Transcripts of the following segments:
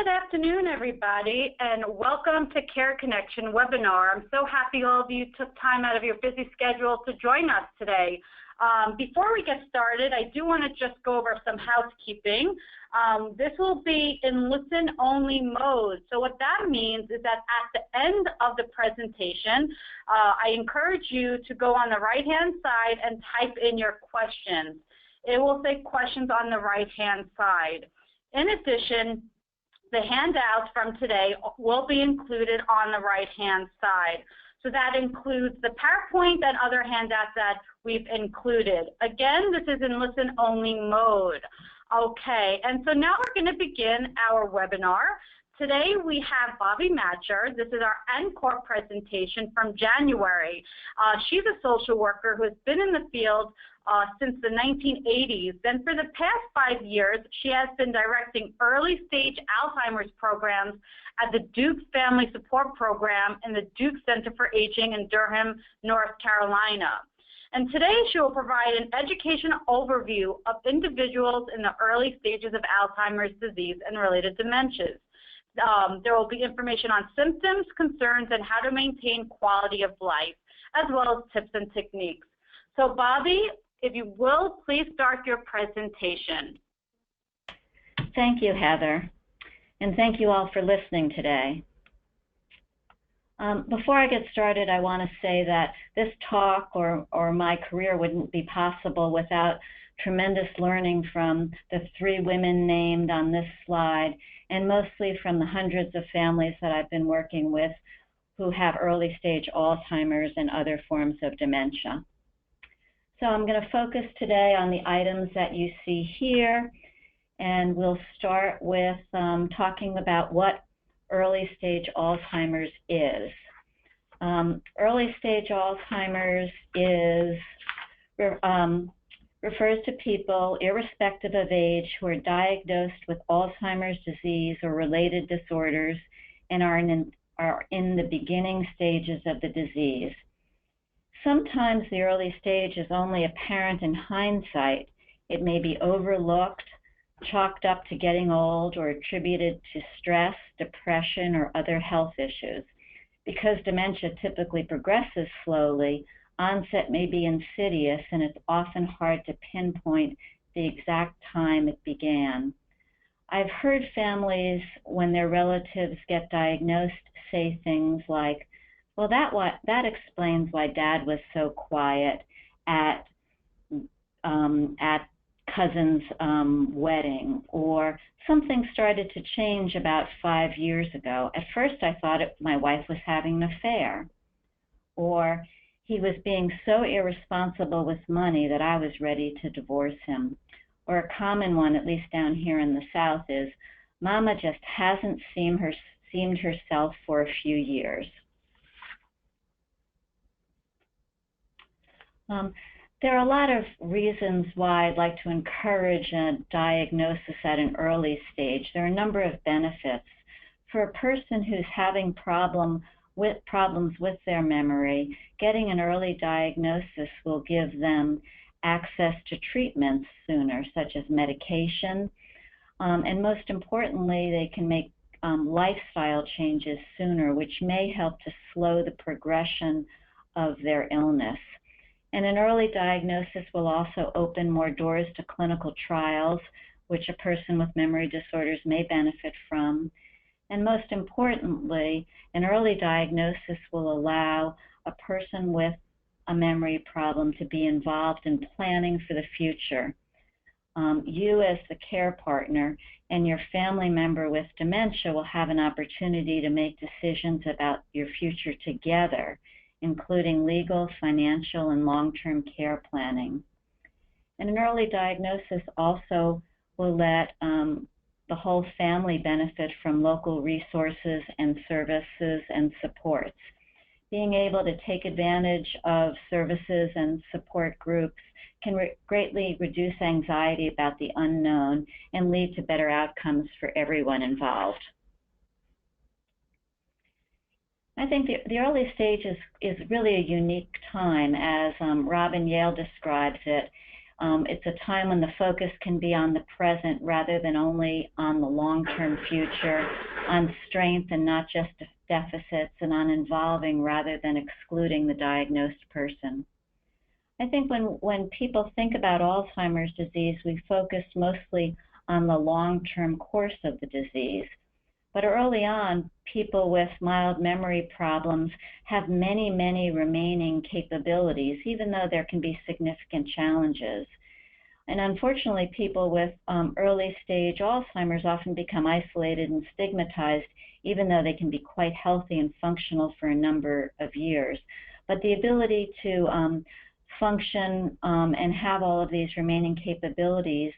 Good afternoon, everybody, and welcome to Care Connection webinar. I'm so happy all of you took time out of your busy schedule to join us today. Before we get started, I do want to just go over some housekeeping. This will be in listen-only mode. So what that means is that at the end of the presentation, I encourage you to go on the right-hand side and type in your questions. It will say questions on the right-hand side. In addition, the handouts from today will be included on the right-hand side. So that includes the PowerPoint and other handouts that we've included. Again, this is in listen-only mode. Okay, and so now we're going to begin our webinar. Today we have Bobby Matcher. This is our Encore presentation from January. She's a social worker who has been in the field since the 1980s. Then for the past 5 years, she has been directing early-stage Alzheimer's programs at the Duke Family Support Program in the Duke Center for Aging in Durham, North Carolina. And today she will provide an educational overview of individuals in the early stages of Alzheimer's disease and related dementias. There will be information on symptoms, concerns, and how to maintain quality of life, as well as tips and techniques. So Bobby, if you will, please start your presentation. Thank you, Heather, and thank you all for listening today. Before I get started, I want to say that this talk or my career wouldn't be possible without tremendous learning from the 3 women named on this slide, and mostly from the hundreds of families that I've been working with who have early stage Alzheimer's and other forms of dementia. So I'm going to focus today on the items that you see here, and we'll start with talking about what early stage Alzheimer's is. Early stage Alzheimer's refers to people, irrespective of age, who are diagnosed with Alzheimer's disease or related disorders and are in the beginning stages of the disease. Sometimes the early stage is only apparent in hindsight. It may be overlooked, chalked up to getting old, or attributed to stress, depression, or other health issues. Because dementia typically progresses slowly, onset may be insidious, and it's often hard to pinpoint the exact time it began. I've heard families, when their relatives get diagnosed, say things like, well, that explains why Dad was so quiet at cousin's wedding, or something started to change about 5 years ago. At first I thought my wife was having an affair, or he was being so irresponsible with money that I was ready to divorce him. Or a common one, at least down here in the South, is Mama just hasn't seemed herself for a few years. There are a lot of reasons why I'd like to encourage a diagnosis at an early stage. There are a number of benefits. For a person who's having problems with their memory, getting an early diagnosis will give them access to treatments sooner, such as medication, and most importantly, they can make lifestyle changes sooner, which may help to slow the progression of their illness. And an early diagnosis will also open more doors to clinical trials, which a person with memory disorders may benefit from. And most importantly, an early diagnosis will allow a person with a memory problem to be involved in planning for the future. You as the care partner and your family member with dementia will have an opportunity to make decisions about your future together, including legal, financial, and long-term care planning. And an early diagnosis also will let the whole family benefit from local resources and services and supports. Being able to take advantage of services and support groups can greatly reduce anxiety about the unknown and lead to better outcomes for everyone involved. I think the early stage is really a unique time, as Robin Yale describes it, It's a time when the focus can be on the present rather than only on the long-term future, on strength and not just deficits, and on involving rather than excluding the diagnosed person. I think when people think about Alzheimer's disease, we focus mostly on the long-term course of the disease. But early on, people with mild memory problems have many, many remaining capabilities, even though there can be significant challenges. And unfortunately, people with early-stage Alzheimer's often become isolated and stigmatized, even though they can be quite healthy and functional for a number of years. But the ability to function and have all of these remaining capabilities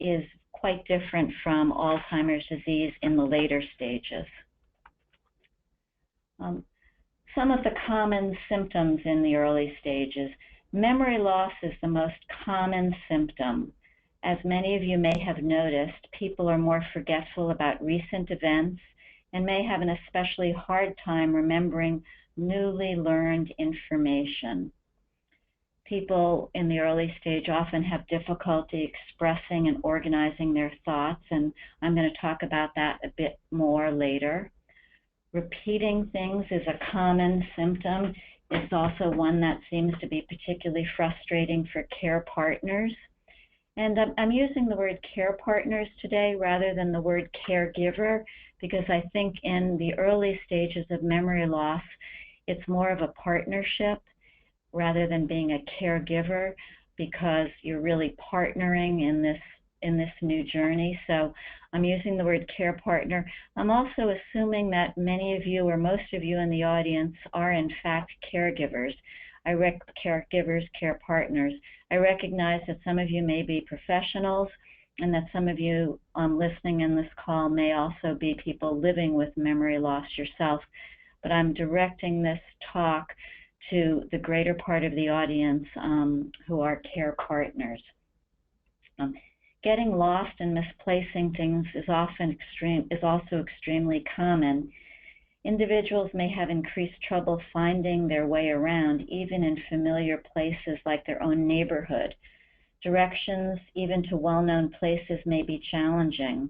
is quite different from Alzheimer's disease in the later stages. Some of the common symptoms in the early stages. Memory loss is the most common symptom. As many of you may have noticed, people are more forgetful about recent events and may have an especially hard time remembering newly learned information. People in the early stage often have difficulty expressing and organizing their thoughts, and I'm going to talk about that a bit more later. Repeating things is a common symptom. It's also one that seems to be particularly frustrating for care partners. And I'm using the word care partners today rather than the word caregiver, because I think in the early stages of memory loss, it's more of a partnership rather than being a caregiver, because you're really partnering in this new journey. So I'm using the word care partner. I'm also assuming that many of you or most of you in the audience are in fact caregivers. Caregivers, care partners. I recognize that some of you may be professionals and that some of you listening in this call may also be people living with memory loss yourself. But I'm directing this talk to the greater part of the audience who are care partners. Getting lost and misplacing things is also extremely common. Individuals may have increased trouble finding their way around, even in familiar places like their own neighborhood. Directions, even to well-known places, may be challenging.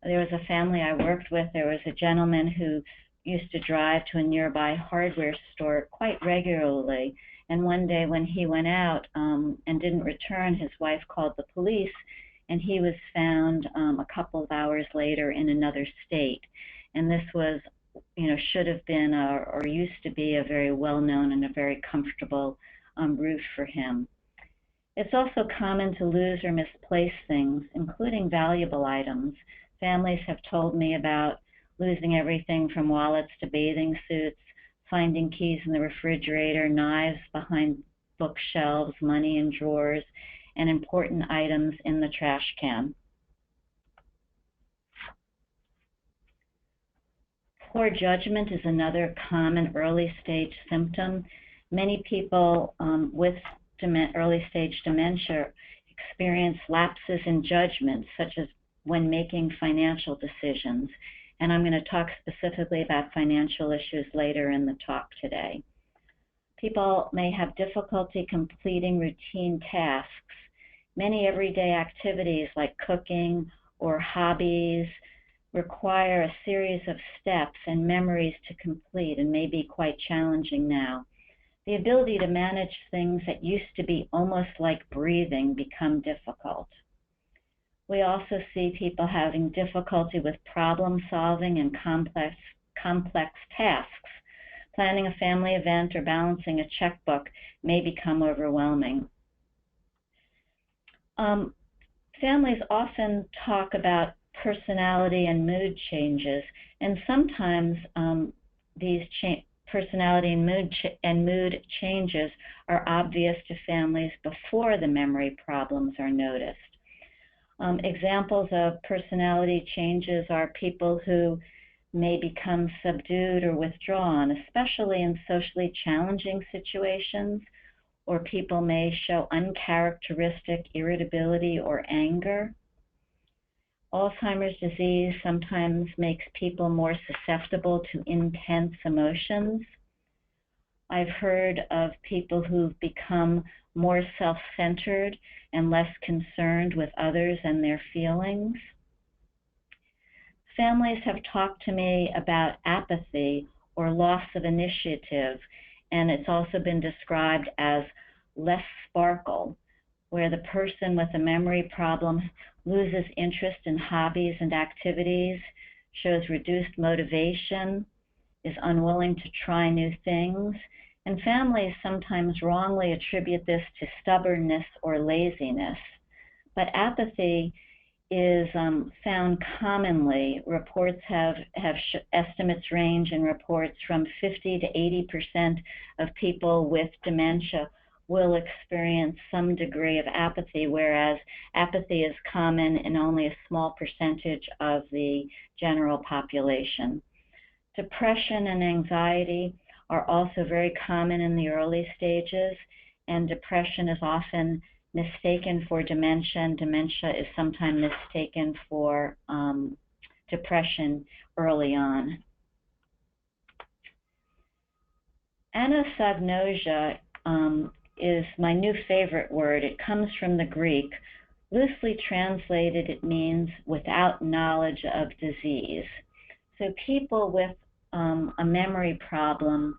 There was a family I worked with. There was a gentleman who used to drive to a nearby hardware store quite regularly. And one day when he went out and didn't return, his wife called the police, and he was found a couple of hours later in another state. And this was, should have been or used to be a very well-known and a very comfortable route for him. It's also common to lose or misplace things, including valuable items. Families have told me about losing everything from wallets to bathing suits, finding keys in the refrigerator, knives behind bookshelves, money in drawers, and important items in the trash can. Poor judgment is another common early stage symptom. Many people with early stage dementia experience lapses in judgment, such as when making financial decisions. And I'm going to talk specifically about financial issues later in the talk today. People may have difficulty completing routine tasks. Many everyday activities like cooking or hobbies require a series of steps and memories to complete and may be quite challenging now. The ability to manage things that used to be almost like breathing become difficult. We also see people having difficulty with problem solving and complex tasks. Planning a family event or balancing a checkbook may become overwhelming. Families often talk about personality and mood changes, and sometimes these personality and mood changes are obvious to families before the memory problems are noticed. Examples of personality changes are people who may become subdued or withdrawn, especially in socially challenging situations, or people may show uncharacteristic irritability or anger. Alzheimer's disease sometimes makes people more susceptible to intense emotions. I've heard of people who've become more self-centered and less concerned with others and their feelings. Families have talked to me about apathy or loss of initiative, and it's also been described as less sparkle, where the person with a memory problem loses interest in hobbies and activities, shows reduced motivation, is unwilling to try new things, and families sometimes wrongly attribute this to stubbornness or laziness. But apathy is found commonly. Reports estimates range in reports from 50 to 80% of people with dementia will experience some degree of apathy, whereas apathy is common in only a small percentage of the general population. Depression and anxiety are also very common in the early stages, and depression is often mistaken for dementia, and dementia is sometimes mistaken for depression early on. Anosognosia is my new favorite word. It comes from the Greek. Loosely translated, it means without knowledge of disease. So people with a memory problem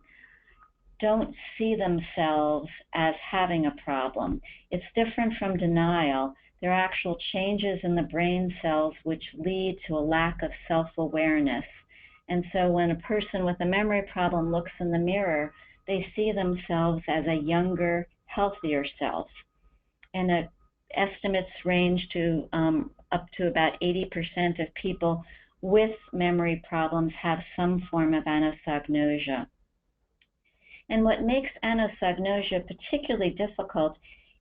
don't see themselves as having a problem. It's different from denial. There are actual changes in the brain cells which lead to a lack of self-awareness. And so when a person with a memory problem looks in the mirror, they see themselves as a younger, healthier self. And estimates range to up to about 80% of people with memory problems have some form of anosognosia. And what makes anosognosia particularly difficult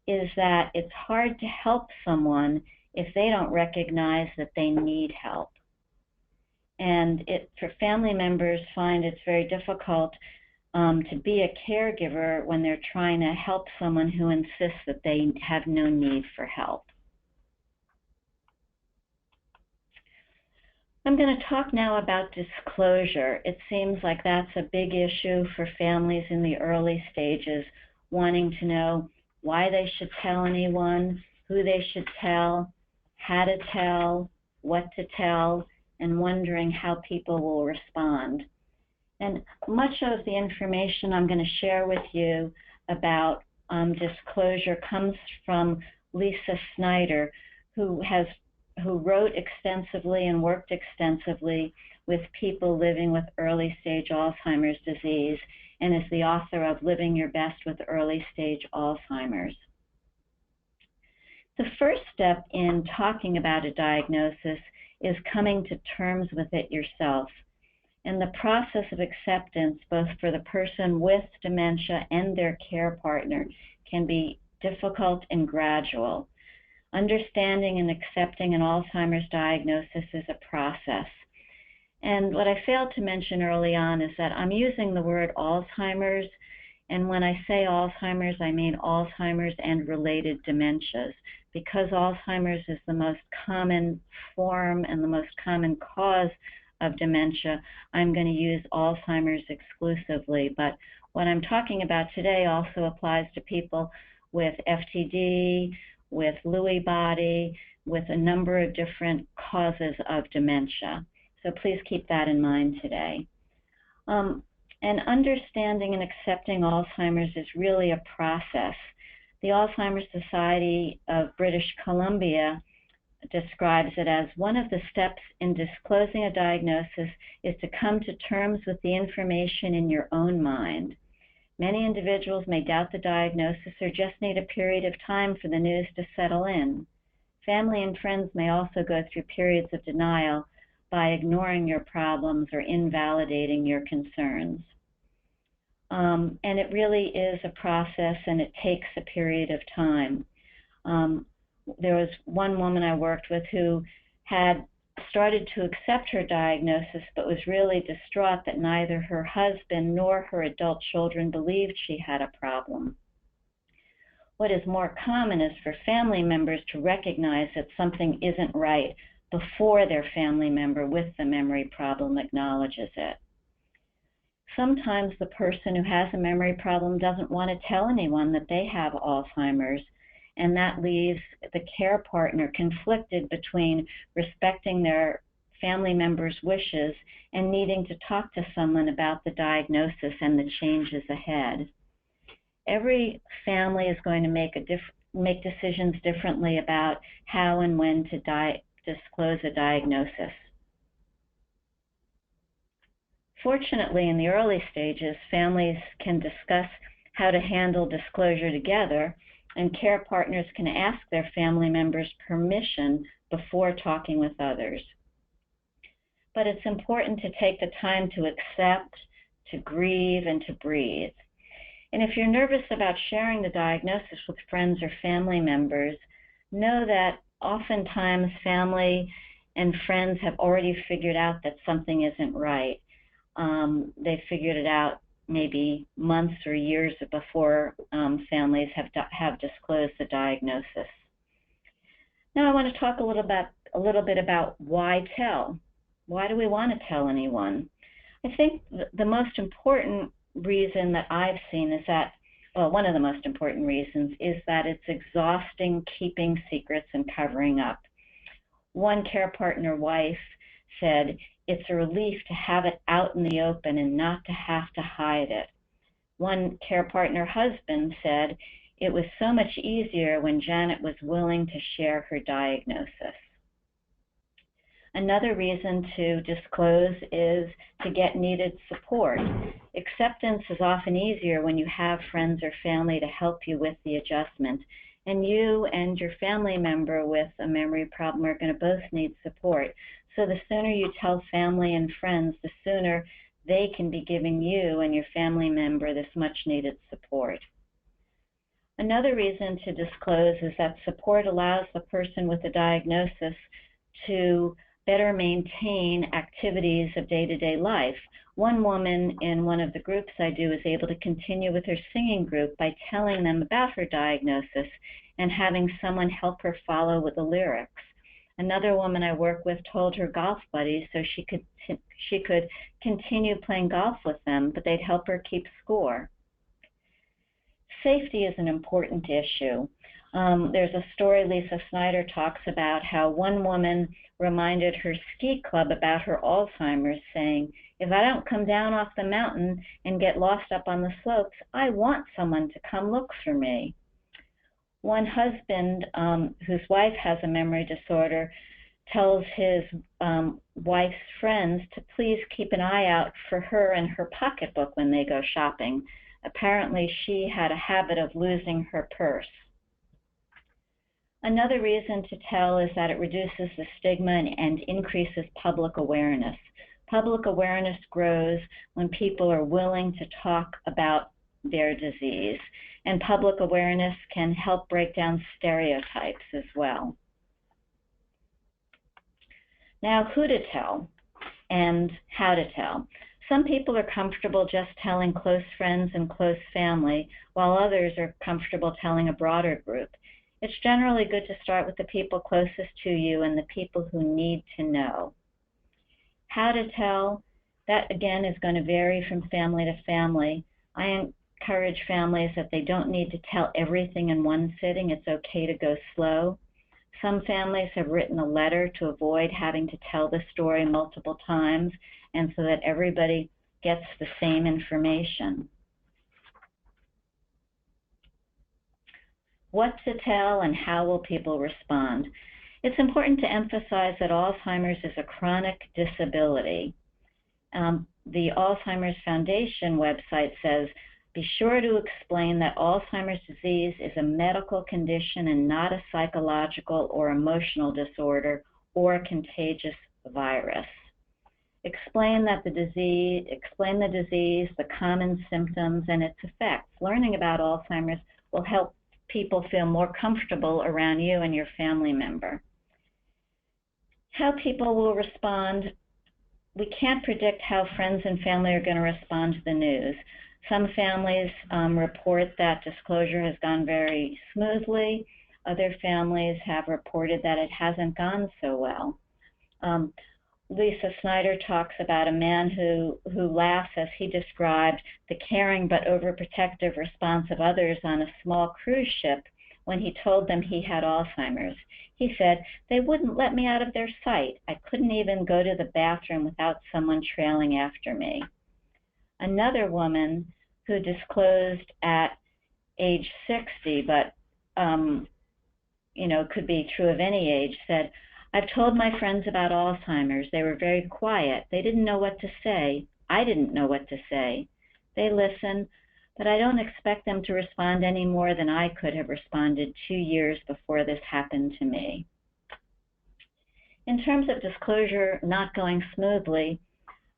is that it's hard to help someone if they don't recognize that they need help. And for family members find it's very difficult to be a caregiver when they're trying to help someone who insists that they have no need for help. I'm going to talk now about disclosure. It seems like that's a big issue for families in the early stages, wanting to know why they should tell anyone, who they should tell, how to tell, what to tell, and wondering how people will respond. And much of the information I'm going to share with you about disclosure comes from Lisa Snyder, who wrote extensively and worked extensively with people living with early stage Alzheimer's disease, and is the author of Living Your Best with Early Stage Alzheimer's. The first step in talking about a diagnosis is coming to terms with it yourself. And the process of acceptance, both for the person with dementia and their care partner, can be difficult and gradual. Understanding and accepting an Alzheimer's diagnosis is a process. And what I failed to mention early on is that I'm using the word Alzheimer's, and when I say Alzheimer's, I mean Alzheimer's and related dementias, because Alzheimer's is the most common form and the most common cause of dementia. I'm going to use Alzheimer's exclusively, but what I'm talking about today also applies to people with FTD, with Lewy body, with a number of different causes of dementia. So please keep that in mind today. And understanding and accepting Alzheimer's is really a process. The Alzheimer's Society of British Columbia describes it as one of the steps in disclosing a diagnosis is to come to terms with the information in your own mind. Many individuals may doubt the diagnosis or just need a period of time for the news to settle in. Family and friends may also go through periods of denial by ignoring your problems or invalidating your concerns. And it really is a process, and it takes a period of time. There was one woman I worked with who had started to accept her diagnosis, but was really distraught that neither her husband nor her adult children believed she had a problem. What is more common is for family members to recognize that something isn't right before their family member with the memory problem acknowledges it. Sometimes the person who has a memory problem doesn't want to tell anyone that they have Alzheimer's, and that leaves the care partner conflicted between respecting their family member's wishes and needing to talk to someone about the diagnosis and the changes ahead. Every family is going to make decisions differently about how and when to disclose a diagnosis. Fortunately, in the early stages, families can discuss how to handle disclosure together, and care partners can ask their family members' permission before talking with others. But it's important to take the time to accept, to grieve, and to breathe. And if you're nervous about sharing the diagnosis with friends or family members, know that oftentimes family and friends have already figured out that something isn't right. They figured it out maybe months or years before families have disclosed the diagnosis. Now I want to talk a little bit about why tell. Why do we want to tell anyone? I think the most important reason that I've seen is that, well, one of the most important reasons is that it's exhausting keeping secrets and covering up. One care partner wife said, "It's a relief to have it out in the open and not to have to hide it." One care partner husband said, "It was so much easier when Janet was willing to share her diagnosis." Another reason to disclose is to get needed support. Acceptance is often easier when you have friends or family to help you with the adjustment, and you and your family member with a memory problem are going to both need support. So the sooner you tell family and friends, the sooner they can be giving you and your family member this much needed support. Another reason to disclose is that support allows the person with the diagnosis to better maintain activities of day-to-day life. One woman in one of the groups I do is able to continue with her singing group by telling them about her diagnosis and having someone help her follow with the lyrics. Another woman I work with told her golf buddies so she could continue playing golf with them, but they'd help her keep score. Safety is an important issue. There's a story Lisa Snyder talks about how one woman reminded her ski club about her Alzheimer's, saying, "If I don't come down off the mountain and get lost up on the slopes, I want someone to come look for me." One husband whose wife has a memory disorder tells his wife's friends to please keep an eye out for her and her pocketbook when they go shopping. Apparently, she had a habit of losing her purse. Another reason to tell is that it reduces the stigma and increases public awareness. Public awareness grows when people are willing to talk about their disease, and public awareness can help break down stereotypes as well. Now, who to tell and how to tell. Some people are comfortable just telling close friends and close family, while others are comfortable telling a broader group. It's generally good to start with the people closest to you and the people who need to know. How to tell, that again is going to vary from family to family. I encourage families that they don't need to tell everything in one sitting. It's okay to go slow. Some families have written a letter to avoid having to tell the story multiple times, and so that everybody gets the same information. What to tell and how will people respond? It's important to emphasize that Alzheimer's is a chronic disability. The Alzheimer's Foundation website says, "Be sure to explain that Alzheimer's disease is a medical condition and not a psychological or emotional disorder or a contagious virus." Explain the disease, the common symptoms, and its effects. Learning about Alzheimer's will help people feel more comfortable around you and your family member. How people will respond. We can't predict how friends and family are going to respond to the news. Some families report that disclosure has gone very smoothly. Other families have reported that it hasn't gone so well. Lisa Snyder talks about a man who laughs as he described the caring but overprotective response of others on a small cruise ship when he told them he had Alzheimer's. He said, "They wouldn't let me out of their sight. I couldn't even go to the bathroom without someone trailing after me." Another woman who disclosed at age 60, but could be true of any age, said, "I've told my friends about Alzheimer's. They were very quiet. They didn't know what to say. I didn't know what to say. They listen, but I don't expect them to respond any more than I could have responded 2 years before this happened to me." In terms of disclosure not going smoothly,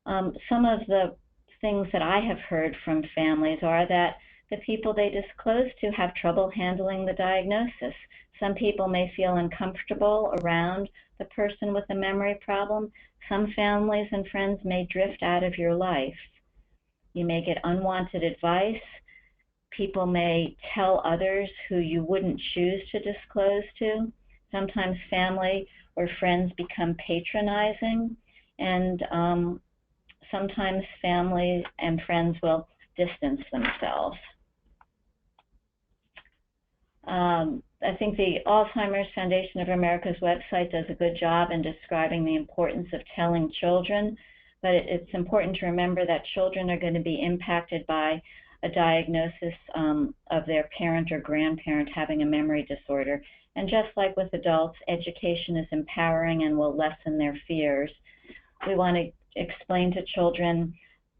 some of the things that I have heard from families are that the people they disclose to have trouble handling the diagnosis. Some people may feel uncomfortable around the person with a memory problem. Some families and friends may drift out of your life. You may get unwanted advice. People may tell others who you wouldn't choose to disclose to. Sometimes family or friends become patronizing, and sometimes family and friends will distance themselves. I think the Alzheimer's Foundation of America's website does a good job in describing the importance of telling children, but it's important to remember that children are going to be impacted by a diagnosis of their parent or grandparent having a memory disorder. And just like with adults, education is empowering and will lessen their fears. We want to explain to children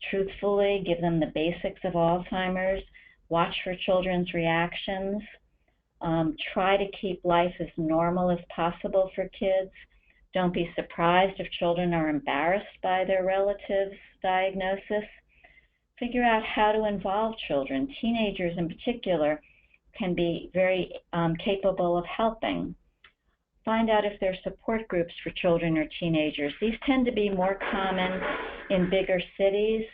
truthfully, give them the basics of Alzheimer's, watch for children's reactions, try to keep life as normal as possible for kids. Don't be surprised if children are embarrassed by their relatives' diagnosis. Figure out how to involve children. Teenagers in particular can be very capable of helping. Find out if there are support groups for children or teenagers. These tend to be more common in bigger cities.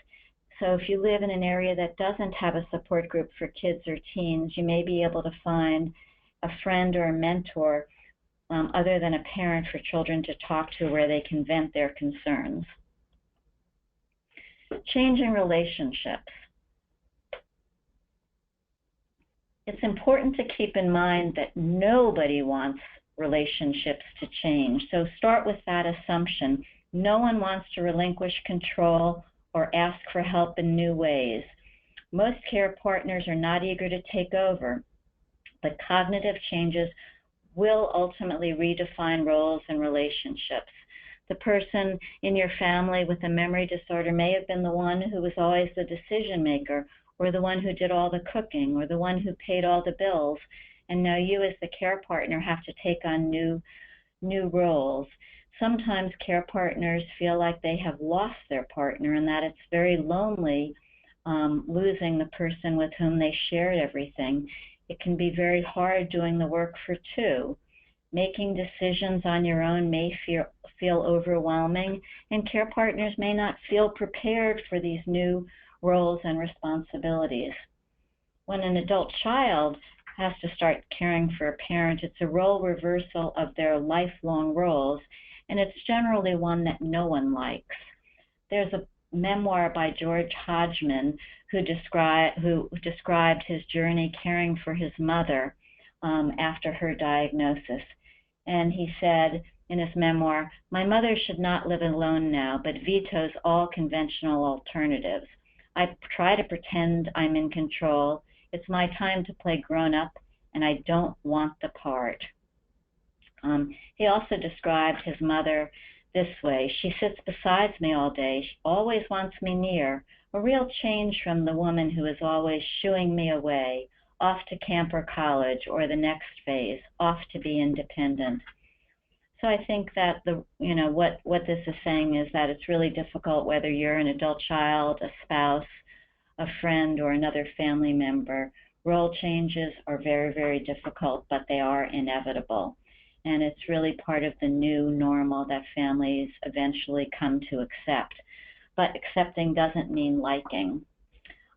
So if you live in an area that doesn't have a support group for kids or teens, you may be able to find a friend or a mentor other than a parent for children to talk to where they can vent their concerns. Changing relationships. It's important to keep in mind that nobody wants relationships to change. So start with that assumption. No one wants to relinquish control or ask for help in new ways. Most care partners are not eager to take over, but cognitive changes will ultimately redefine roles and relationships. The person in your family with a memory disorder may have been the one who was always the decision maker, or the one who did all the cooking, or the one who paid all the bills, and now you as the care partner have to take on new roles. Sometimes care partners feel like they have lost their partner and that it's very lonely losing the person with whom they shared everything. It can be very hard doing the work for two. Making decisions on your own may feel overwhelming, and care partners may not feel prepared for these new roles and responsibilities. When an adult child has to start caring for a parent, it's a role reversal of their lifelong roles, and it's generally one that no one likes. There's a memoir by George Hodgman who described his journey caring for his mother after her diagnosis. And he said in his memoir, "My mother should not live alone now, but vetoes all conventional alternatives. I try to pretend I'm in control. It's my time to play grown-up, and I don't want the part." He also described his mother this way: "She sits beside me all day. She always wants me near. A real change from the woman who is always shooing me away, off to camp or college, or the next phase, off to be independent." So I think that what this is saying is that it's really difficult whether you're an adult child, a spouse, a friend, or another family member. Role changes are very, very difficult, but they are inevitable. And it's really part of the new normal that families eventually come to accept. But accepting doesn't mean liking.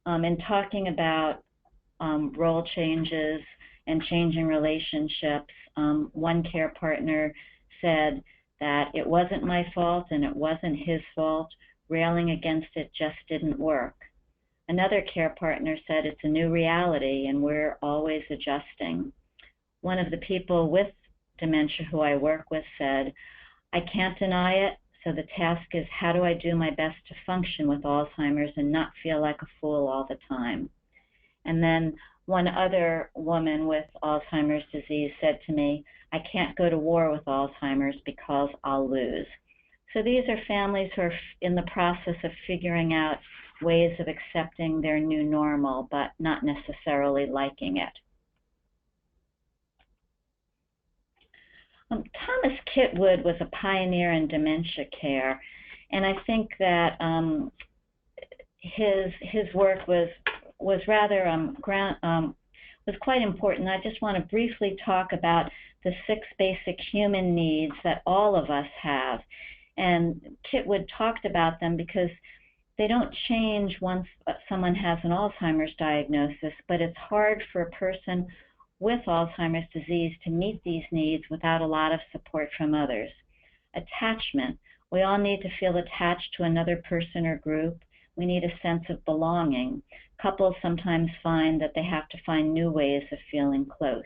In talking about role changes and changing relationships, one care partner said that it wasn't my fault and it wasn't his fault. Railing against it just didn't work. Another care partner said it's a new reality and we're always adjusting. One of the people with dementia who I work with said, I can't deny it, so the task is how do I do my best to function with Alzheimer's and not feel like a fool all the time. And then one other woman with Alzheimer's disease said to me, I can't go to war with Alzheimer's because I'll lose. So these are families who are in the process of figuring out ways of accepting their new normal, but not necessarily liking it. Thomas Kitwood was a pioneer in dementia care, and I think that his work was rather was quite important. I just want to briefly talk about the 6 basic human needs that all of us have, and Kitwood talked about them because they don't change once someone has an Alzheimer's diagnosis, but it's hard for a person with Alzheimer's disease to meet these needs without a lot of support from others. Attachment. We all need to feel attached to another person or group. We need a sense of belonging. Couples sometimes find that they have to find new ways of feeling close.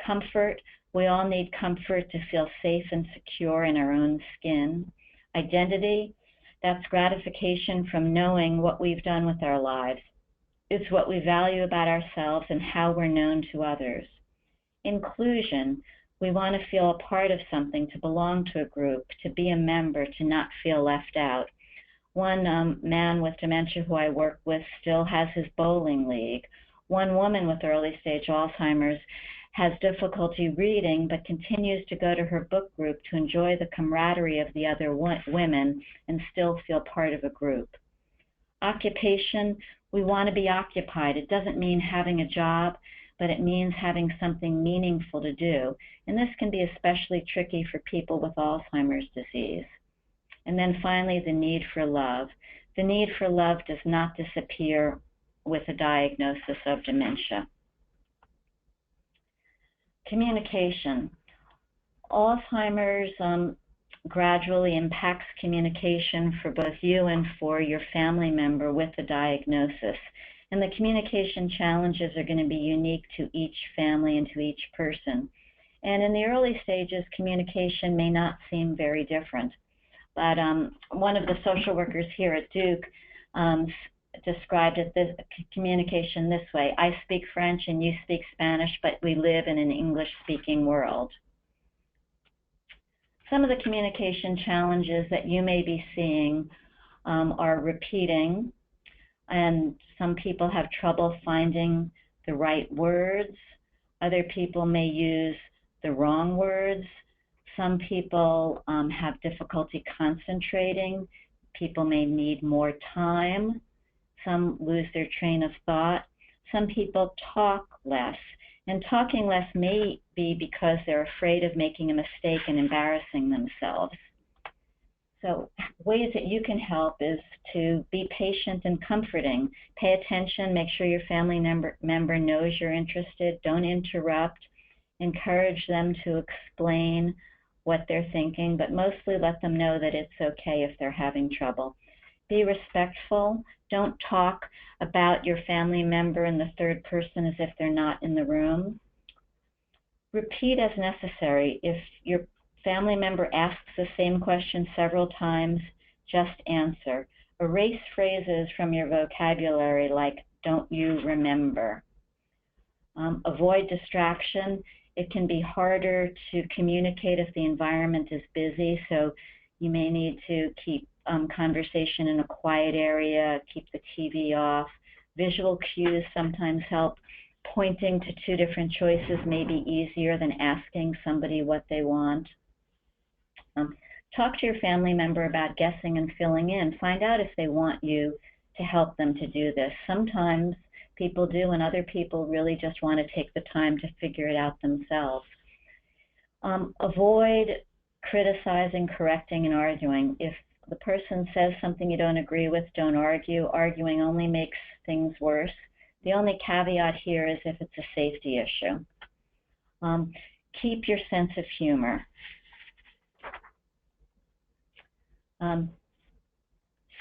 Comfort. We all need comfort to feel safe and secure in our own skin. Identity. That's gratification from knowing what we've done with our lives. It's what we value about ourselves and how we're known to others. Inclusion. We want to feel a part of something, to belong to a group, to be a member, to not feel left out. One man with dementia who I work with still has his bowling league. One woman with early stage Alzheimer's has difficulty reading but continues to go to her book group to enjoy the camaraderie of the other women and still feel part of a group. Occupation. We want to be occupied. It doesn't mean having a job, but it means having something meaningful to do. And this can be especially tricky for people with Alzheimer's disease. And then finally, the need for love. The need for love does not disappear with a diagnosis of dementia. Communication. Alzheimer's gradually impacts communication for both you and for your family member with the diagnosis. And the communication challenges are going to be unique to each family and to each person. And in the early stages, communication may not seem very different. But one of the social workers here at Duke described communication this way: I speak French and you speak Spanish, but we live in an English-speaking world. Some of the communication challenges that you may be seeing are repeating, and some people have trouble finding the right words. Other people may use the wrong words. Some people have difficulty concentrating. People may need more time. Some lose their train of thought. Some people talk less. And talking less may be because they're afraid of making a mistake and embarrassing themselves. So ways that you can help is to be patient and comforting. Pay attention, make sure your family member knows you're interested. Don't interrupt. Encourage them to explain what they're thinking, but mostly let them know that it's okay if they're having trouble. Be respectful. Don't talk about your family member in the third person as if they're not in the room. Repeat as necessary. If your family member asks the same question several times, just answer. Erase phrases from your vocabulary like, don't you remember? Avoid distraction. It can be harder to communicate if the environment is busy, so you may need to keep conversation in a quiet area, keep the TV off. Visual cues sometimes help. Pointing to 2 different choices may be easier than asking somebody what they want. Talk to your family member about guessing and filling in. Find out if they want you to help them to do this. Sometimes people do, and other people really just want to take the time to figure it out themselves. Avoid criticizing, correcting, and arguing. If the person says something you don't agree with, don't argue. Arguing only makes things worse. The only caveat here is if it's a safety issue. Keep your sense of humor.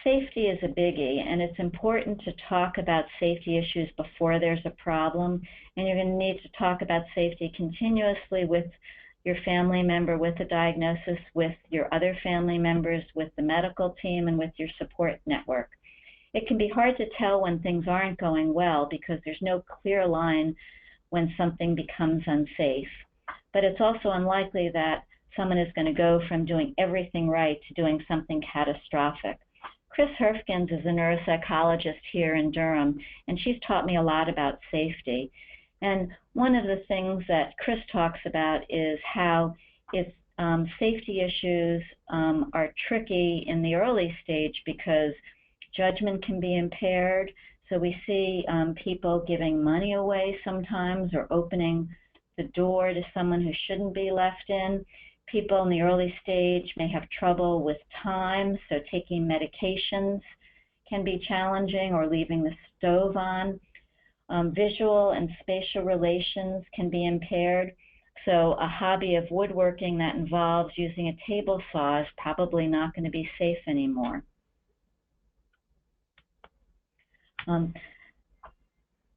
Safety is a biggie, and it's important to talk about safety issues before there's a problem, and you're going to need to talk about safety continuously with your family member with a diagnosis, with your other family members, with the medical team, and with your support network. It can be hard to tell when things aren't going well because there's no clear line when something becomes unsafe, but it's also unlikely that someone is going to go from doing everything right to doing something catastrophic. Chris Herfkins is a neuropsychologist here in Durham, and she's taught me a lot about safety. And one of the things that Chris talks about is how if safety issues are tricky in the early stage because judgment can be impaired. So we see people giving money away sometimes or opening the door to someone who shouldn't be left in. People in the early stage may have trouble with time, so taking medications can be challenging or leaving the stove on. Visual and spatial relations can be impaired, so a hobby of woodworking that involves using a table saw is probably not going to be safe anymore.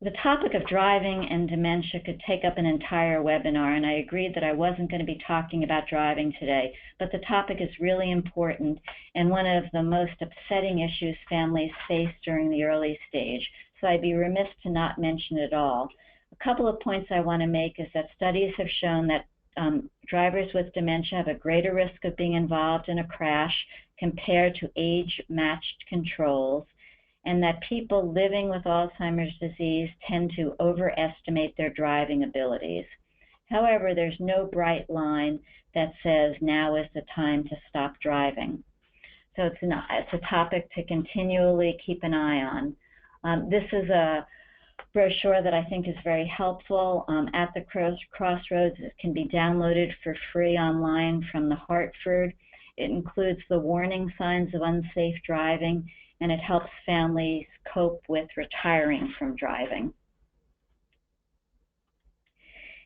The topic of driving and dementia could take up an entire webinar, and I agreed that I wasn't going to be talking about driving today, but the topic is really important and one of the most upsetting issues families face during the early stage, so I'd be remiss to not mention it all. A couple of points I want to make is that studies have shown that drivers with dementia have a greater risk of being involved in a crash compared to age-matched controls, and that people living with Alzheimer's disease tend to overestimate their driving abilities. However, there's no bright line that says now is the time to stop driving. So it's a topic to continually keep an eye on. This is a brochure that I think is very helpful. At the Crossroads, it can be downloaded for free online from the Hartford. It includes the warning signs of unsafe driving, and it helps families cope with retiring from driving.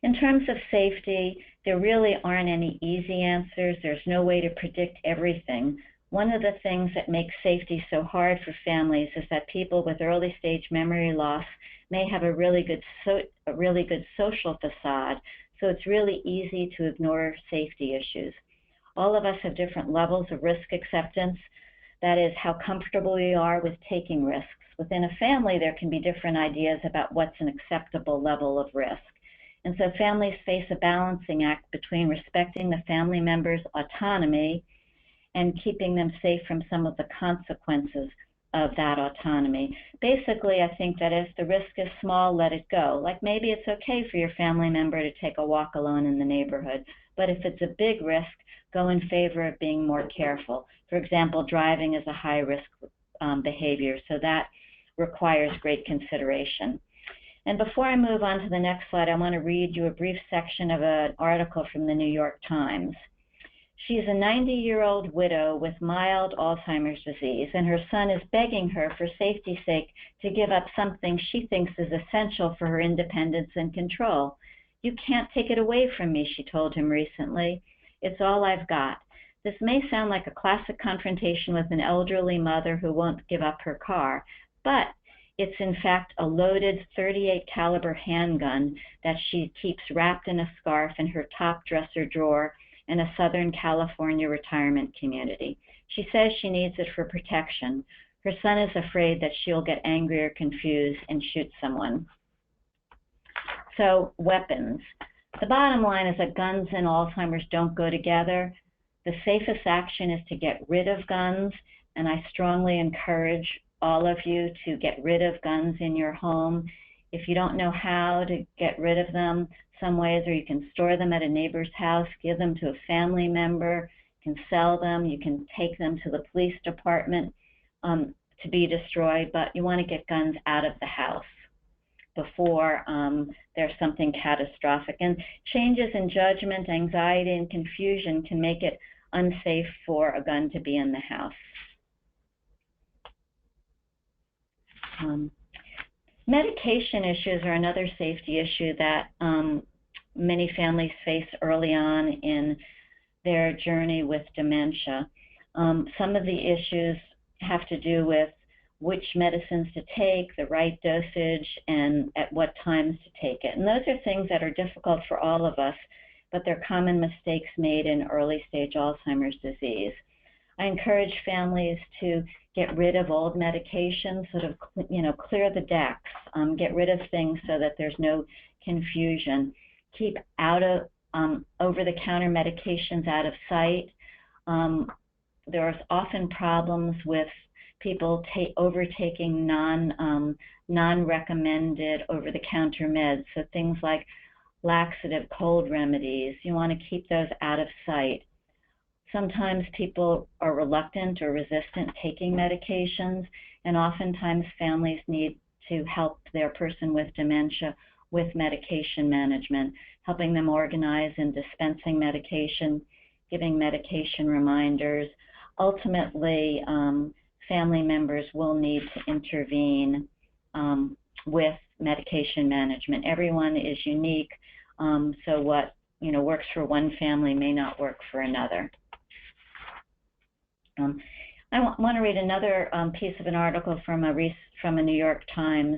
In terms of safety, there really aren't any easy answers. There's no way to predict everything. One of the things that makes safety so hard for families is that people with early stage memory loss may have a really good social facade, so it's really easy to ignore safety issues. All of us have different levels of risk acceptance. That is, how comfortable we are with taking risks. Within a family, there can be different ideas about what's an acceptable level of risk. And so families face a balancing act between respecting the family member's autonomy and keeping them safe from some of the consequences of that autonomy. Basically, I think that if the risk is small, let it go. Like maybe it's okay for your family member to take a walk alone in the neighborhood, but if it's a big risk, go in favor of being more careful. For example, driving is a high-risk behavior, so that requires great consideration. And before I move on to the next slide, I want to read you a brief section of an article from the New York Times. She's a 90-year-old widow with mild Alzheimer's disease, and her son is begging her, for safety's sake, to give up something she thinks is essential for her independence and control. "You can't take it away from me," she told him recently. "It's all I've got." This may sound like a classic confrontation with an elderly mother who won't give up her car, but it's in fact a loaded .38 caliber handgun that she keeps wrapped in a scarf in her top dresser drawer in a Southern California retirement community. She says she needs it for protection. Her son is afraid that she'll get angry or confused and shoot someone. So, weapons. The bottom line is that guns and Alzheimer's don't go together. The safest action is to get rid of guns, and I strongly encourage all of you to get rid of guns in your home. If you don't know how to get rid of them, some ways are you can store them at a neighbor's house, give them to a family member, you can sell them, you can take them to the police department to be destroyed, but you want to get guns out of the house before there's something catastrophic. And changes in judgment, anxiety, and confusion can make it unsafe for a gun to be in the house. Medication issues are another safety issue that many families face early on in their journey with dementia. Some of the issues have to do with which medicines to take, the right dosage, and at what times to take it. And those are things that are difficult for all of us, but they're common mistakes made in early stage Alzheimer's disease. I encourage families to get rid of old medications, sort of, clear the decks, get rid of things so that there's no confusion. Keep out of over-the-counter medications out of sight. There are often problems with people overtaking non-recommended over-the-counter meds, so things like laxative, cold remedies. You want to keep those out of sight. Sometimes people are reluctant or resistant taking medications, and oftentimes families need to help their person with dementia with medication management, helping them organize and dispensing medication, giving medication reminders. Ultimately, family members will need to intervene with medication management. Everyone is unique, so what works for one family may not work for another. I want to read another piece of an article from a New York Times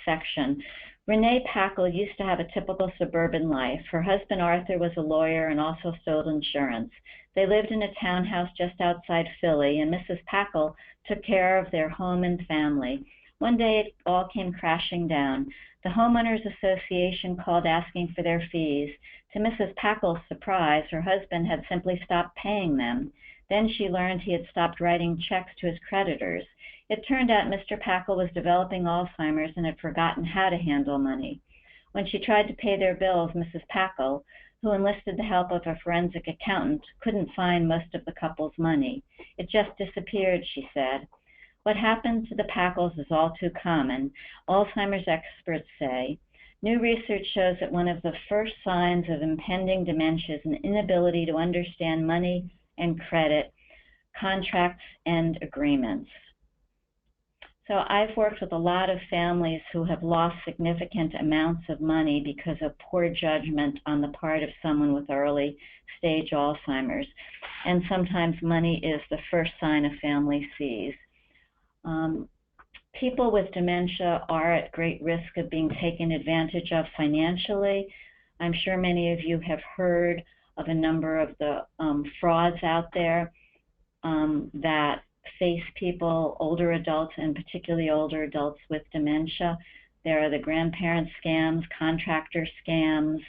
section. Renee Packle used to have a typical suburban life. Her husband Arthur was a lawyer and also sold insurance. They lived in a townhouse just outside Philly, and Mrs. Packle took care of their home and family. One day it all came crashing down. The Homeowners Association called asking for their fees. To Mrs. Packle's surprise, her husband had simply stopped paying them. Then she learned he had stopped writing checks to his creditors. It turned out Mr. Packle was developing Alzheimer's and had forgotten how to handle money. When she tried to pay their bills, Mrs. Packle, who enlisted the help of a forensic accountant, couldn't find most of the couple's money. It just disappeared, she said. What happened to the Packles is all too common. Alzheimer's experts say, new research shows that one of the first signs of impending dementia is an inability to understand money and credit, contracts, and agreements. So I've worked with a lot of families who have lost significant amounts of money because of poor judgment on the part of someone with early stage Alzheimer's. And sometimes money is the first sign a family sees. People with dementia are at great risk of being taken advantage of financially. I'm sure many of you have heard of a number of the frauds out there that face people, older adults, and particularly older adults with dementia. There are the grandparent scams, contractor scams,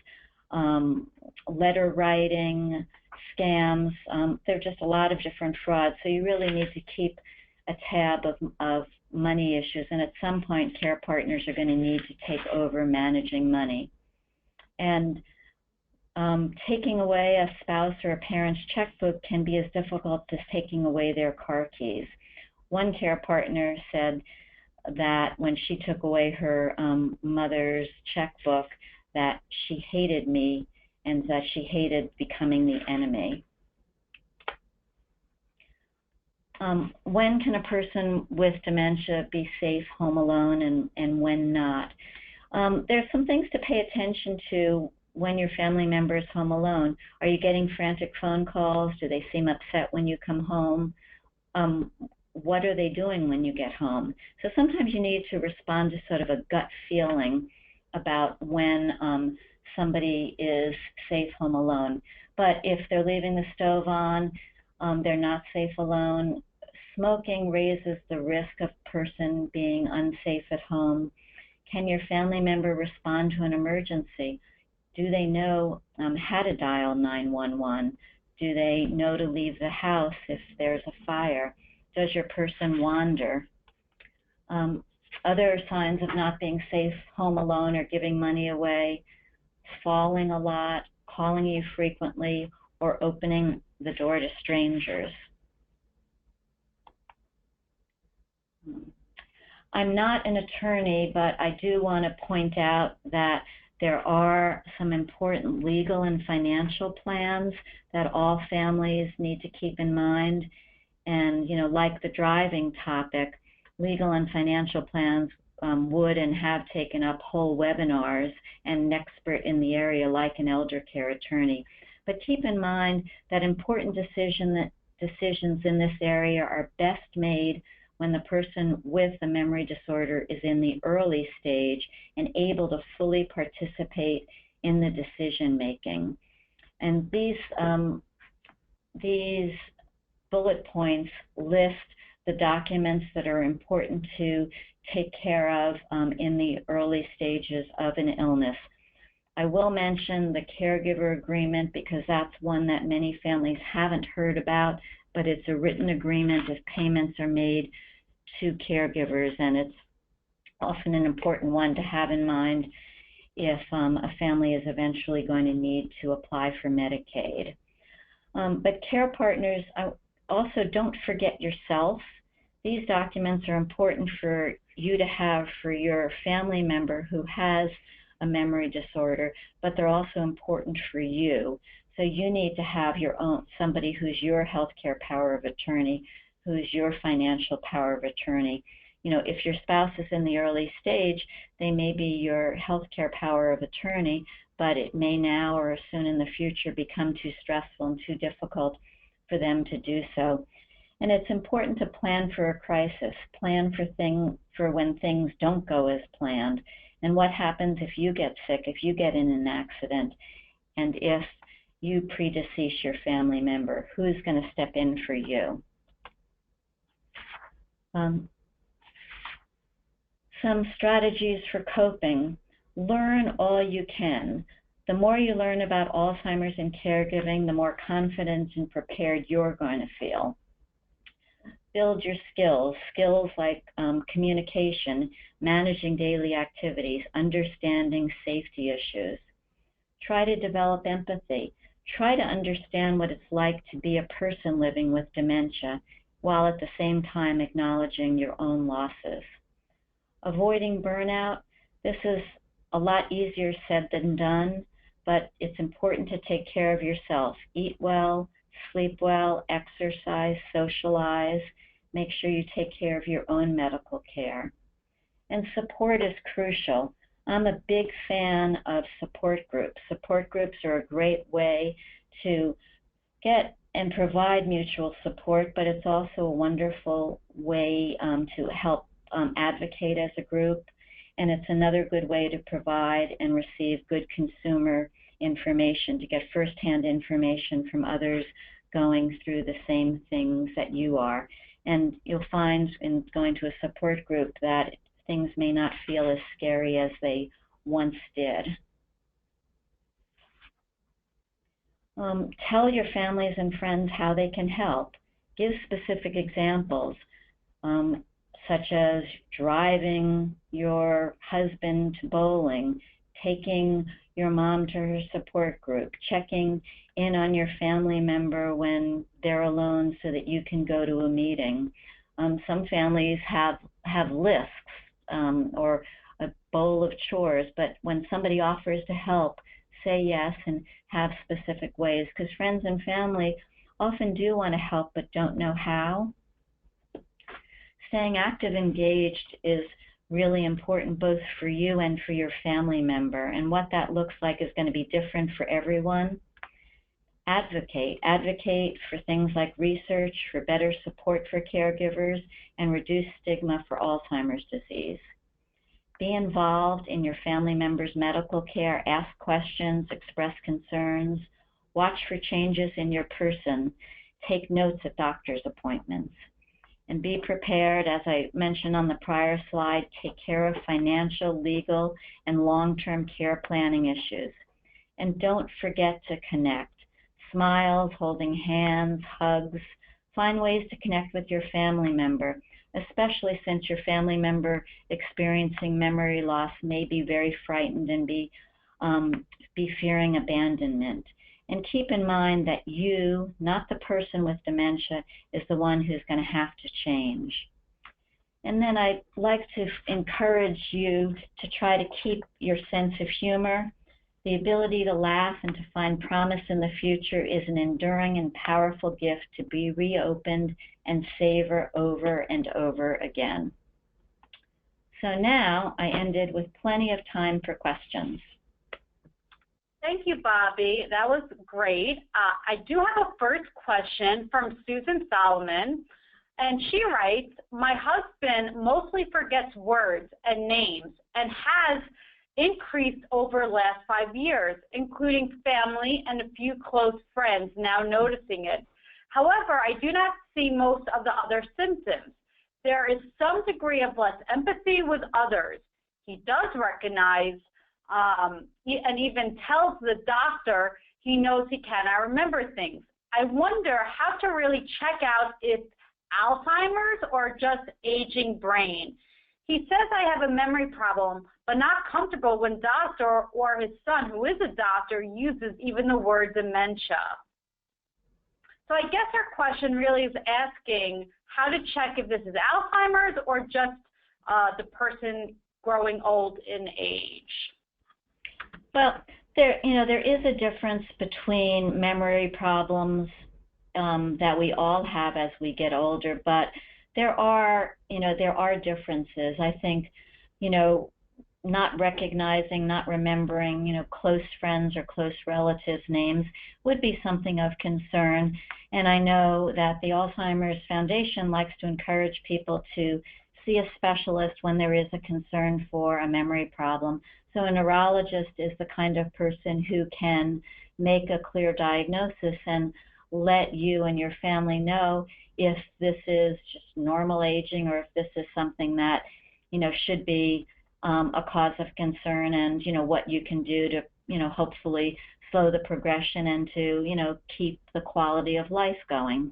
letter writing scams. There are just a lot of different frauds, so you really need to keep a tab of money issues, and at some point care partners are going to need to take over managing money. And taking away a spouse or a parent's checkbook can be as difficult as taking away their car keys. One care partner said that when she took away her mother's checkbook, that she hated me and that she hated becoming the enemy. When can a person with dementia be safe home alone and when not? There's some things to pay attention to when your family member is home alone. Are you getting frantic phone calls? Do they seem upset when you come home? What are they doing when you get home? So sometimes you need to respond to sort of a gut feeling about when somebody is safe home alone. But if they're leaving the stove on, they're not safe alone. Smoking raises the risk of a person being unsafe at home. Can your family member respond to an emergency? Do they know how to dial 911? Do they know to leave the house if there's a fire? Does your person wander? Other signs of not being safe home alone are giving money away, falling a lot, calling you frequently, or opening the door to strangers. I'm not an attorney, but I do want to point out that there are some important legal and financial plans that all families need to keep in mind. And, like the driving topic, legal and financial plans would and have taken up whole webinars and an expert in the area like an elder care attorney. But keep in mind that important decision decisions in this area are best made when the person with the memory disorder is in the early stage and able to fully participate in the decision making. And these bullet points list the documents that are important to take care of in the early stages of an illness. I will mention the Caregiver Agreement because that's one that many families haven't heard about, but it's a written agreement if payments are made to caregivers, and it's often an important one to have in mind if a family is eventually going to need to apply for Medicaid. But care partners, also don't forget yourself. These documents are important for you to have for your family member who has a memory disorder, but they're also important for you. So you need to have your own, somebody who's your healthcare power of attorney, who's your financial power of attorney. You know, if your spouse is in the early stage, they may be your healthcare power of attorney, but it may now or soon in the future become too stressful and too difficult for them to do so. And it's important to plan for a crisis, plan for when things don't go as planned, and what happens if you get sick, if you get in an accident, and if you predecease your family member, who's going to step in for you? Some strategies for coping. Learn all you can. The more you learn about Alzheimer's and caregiving, the more confident and prepared you're going to feel. Build your skills like communication, managing daily activities, understanding safety issues. Try to develop empathy. Try to understand what it's like to be a person living with dementia, while at the same time acknowledging your own losses. Avoiding burnout. This is a lot easier said than done, but it's important to take care of yourself. Eat well, sleep well, exercise, socialize. Make sure you take care of your own medical care. And support is crucial. I'm a big fan of support groups. Support groups are a great way to get and provide mutual support, but it's also a wonderful way to help advocate as a group, and it's another good way to provide and receive good consumer information, to get firsthand information from others going through the same things that you are. And you'll find in going to a support group that things may not feel as scary as they once did. Tell your families and friends how they can help. Give specific examples, such as driving your husband to bowling, taking your mom to her support group, checking in on your family member when they're alone so that you can go to a meeting. Some families have lists or a bowl of chores, but when somebody offers to help, say yes and have specific ways, because friends and family often do want to help but don't know how. Staying active, engaged is really important both for you and for your family member, and what that looks like is going to be different for everyone. Advocate for things like research, for better support for caregivers, and reduce stigma for Alzheimer's disease. Be involved in your family members' medical care, ask questions, express concerns, watch for changes in your person, take notes at doctor's appointments. And be prepared, as I mentioned on the prior slide, take care of financial, legal, and long-term care planning issues. And don't forget to connect. Smiles, holding hands, hugs. Find ways to connect with your family member, especially since your family member experiencing memory loss may be very frightened and be fearing abandonment. And keep in mind that you, not the person with dementia, is the one who's going to have to change. And then I'd like to encourage you to try to keep your sense of humor. The ability to laugh and to find promise in the future is an enduring and powerful gift to be reopened and savor over and over again. So now I ended with plenty of time for questions. Thank you, Bobby. That was great. I do have a first question from Susan Solomon, and she writes, my husband mostly forgets words and names and has increased over the last 5 years, including family and a few close friends now noticing it. However, I do not see most of the other symptoms. There is some degree of less empathy with others. He does recognize and even tells the doctor he knows he cannot remember things. I wonder how to really check out if Alzheimer's or just aging brain. He says I have a memory problem, but not comfortable when doctor or his son, who is a doctor, uses even the word dementia. So I guess our question really is asking how to check if this is Alzheimer's or just the person growing old in age. Well, there is a difference between memory problems that we all have as we get older, but there are differences. I think, not recognizing, not remembering, close friends or close relatives' names would be something of concern. And I know that the Alzheimer's Foundation likes to encourage people to see a specialist when there is a concern for a memory problem. So a neurologist is the kind of person who can make a clear diagnosis and let you and your family know if this is just normal aging or if this is something that, should be a cause of concern, and, what you can do to, hopefully slow the progression and to, keep the quality of life going.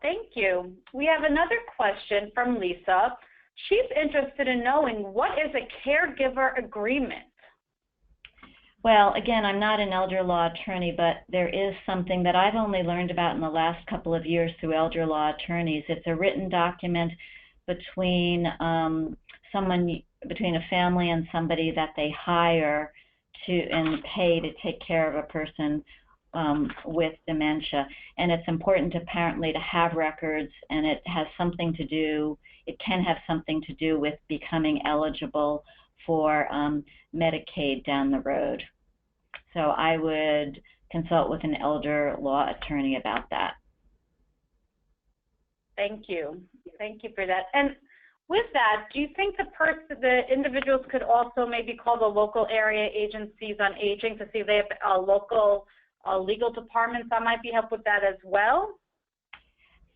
Thank you. We have another question from Lisa. She's interested in knowing, what is a caregiver agreement? Well, again, I'm not an elder law attorney, but there is something that I've only learned about in the last couple of years through elder law attorneys. It's a written document between between a family and somebody that they hire and pay to take care of a person with dementia. And it's important apparently to have records, and it can have something to do with becoming eligible for Medicaid down the road. So I would consult with an elder law attorney about that. Thank you. Thank you for that. And with that, do you think the individuals could also maybe call the local area agencies on aging to see if they have local legal departments that might be help with that as well?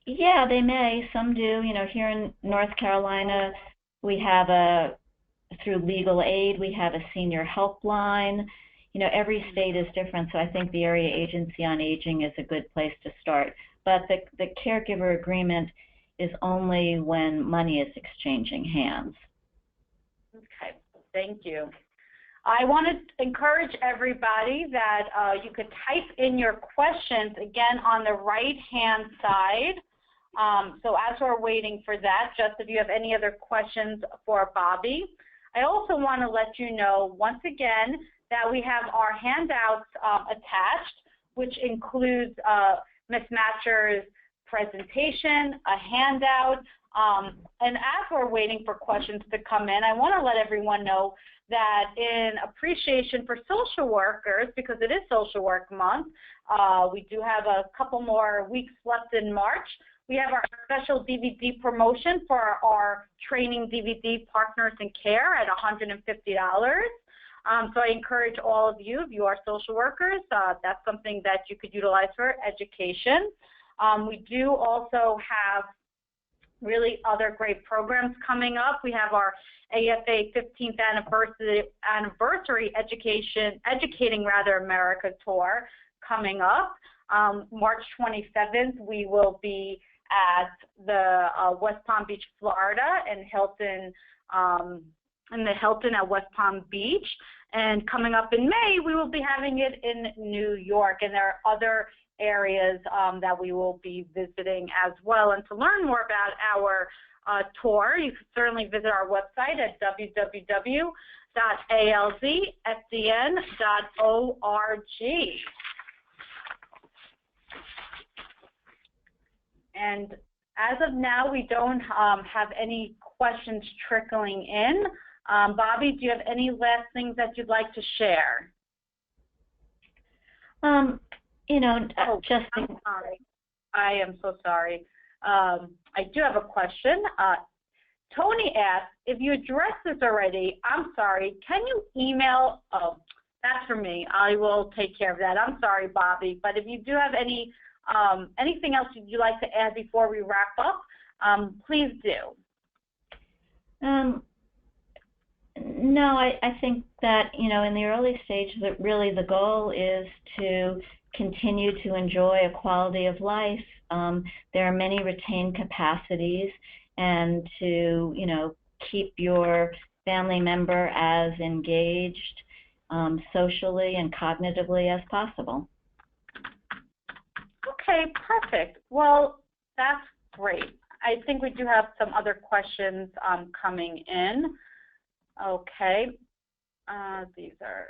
Yeah, they may. Some do. Here in North Carolina, we have through legal aid, we have a senior helpline. Every state is different, so I think the area agency on aging is a good place to start. But the caregiver agreement is only when money is exchanging hands. Okay, thank you. I want to encourage everybody that you could type in your questions again on the right-hand side. So as we're waiting for that, just if you have any other questions for Bobby. I also want to let you know once again that we have our handouts attached, which includes Ms. Matcher's presentation, a handout, and as we're waiting for questions to come in, I want to let everyone know that in appreciation for social workers, because it is Social Work Month, we do have a couple more weeks left in March. We have our special DVD promotion for our training DVD Partners in Care at $150. So I encourage all of you, if you are social workers, that's something that you could utilize for education. We do also have really other great programs coming up. We have our AFA 15th anniversary Educating America tour coming up. March 27th, we will be at the West Palm Beach, Florida, and Hilton, in the Hilton at West Palm Beach. And coming up in May, we will be having it in New York, and there are other areas that we will be visiting as well. And to learn more about our tour, you can certainly visit our website at www.alzfdn.org. And as of now, we don't have any questions trickling in. Bobby, do you have any last things that you'd like to share? Just. I'm sorry. I am so sorry. I do have a question. Tony asked, if you addressed this already, I'm sorry, can you email, oh, that's for me. I will take care of that. I'm sorry, Bobby. But if you do have any anything else you'd like to add before we wrap up, please do. No, I think that, in the early stage, that really the goal is to continue to enjoy a quality of life. There are many retained capacities, and to, keep your family member as engaged socially and cognitively as possible. Okay, perfect. Well, that's great. I think we do have some other questions coming in. Okay, these are,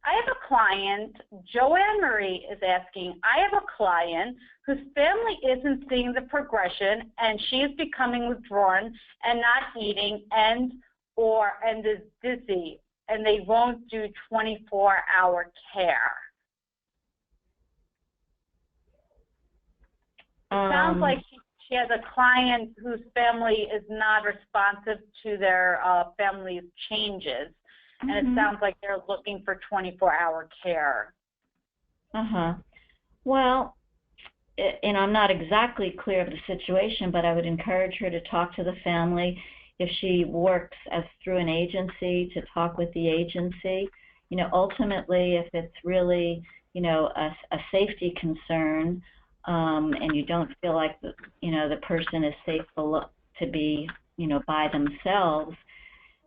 I have a client, Joanne Marie is asking, I have a client whose family isn't seeing the progression and she is becoming withdrawn and not eating and is dizzy, and they won't do 24-hour care. It sounds like she has a client whose family is not responsive to their family's changes, and it sounds like they're looking for 24-hour care. Well, I'm not exactly clear of the situation, but I would encourage her to talk to the family. If she works through an agency, to talk with the agency. Ultimately, if it's really, a safety concern, and you don't feel like the person is safe to be, by themselves,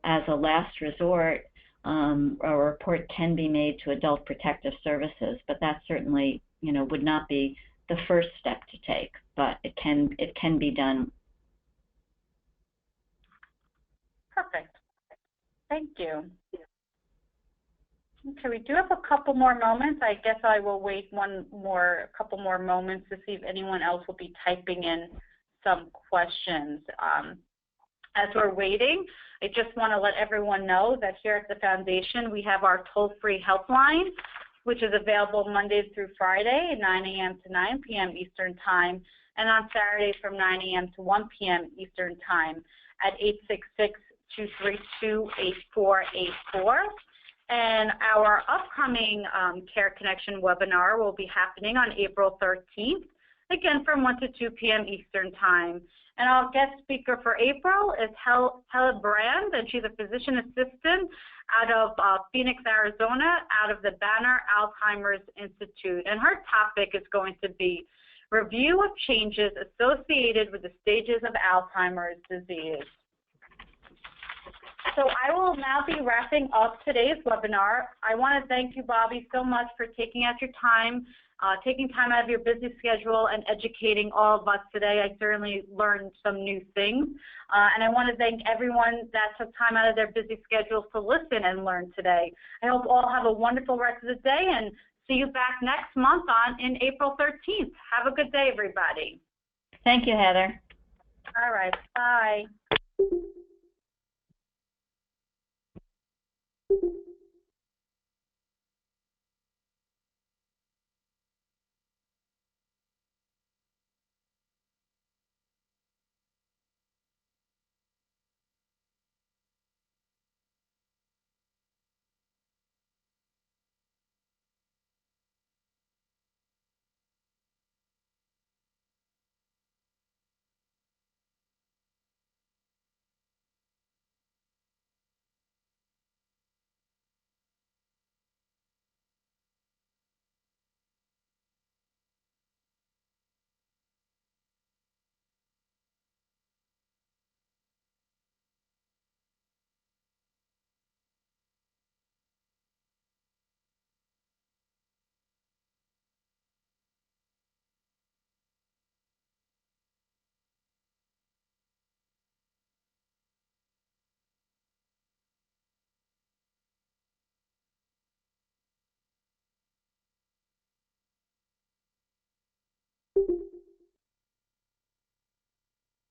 as a last resort, a report can be made to Adult Protective Services, but that certainly, would not be the first step to take, but it can be done. Perfect. Thank you. Okay, we do have a couple more moments. I guess I will wait a couple more moments to see if anyone else will be typing in some questions. As we're waiting, I just want to let everyone know that here at the Foundation, we have our toll-free helpline, which is available Monday through Friday, 9 a.m. to 9 p.m. Eastern Time, and on Saturdays from 9 a.m. to 1 p.m. Eastern Time at 866-232-8484. And our upcoming Care Connection webinar will be happening on April 13th, again from 1 to 2 p.m. Eastern Time. And our guest speaker for April is Helen Brand, and she's a physician assistant out of Phoenix, Arizona, out of the Banner Alzheimer's Institute. And her topic is going to be review of changes associated with the stages of Alzheimer's disease. So I will now be wrapping up today's webinar. I want to thank you, Bobby, so much for taking out your time, taking time out of your busy schedule and educating all of us today. I certainly learned some new things. And I want to thank everyone that took time out of their busy schedules to listen and learn today. I hope all have a wonderful rest of the day, and see you back next month in April 13th. Have a good day, everybody. Thank you, Heather. All right. Bye.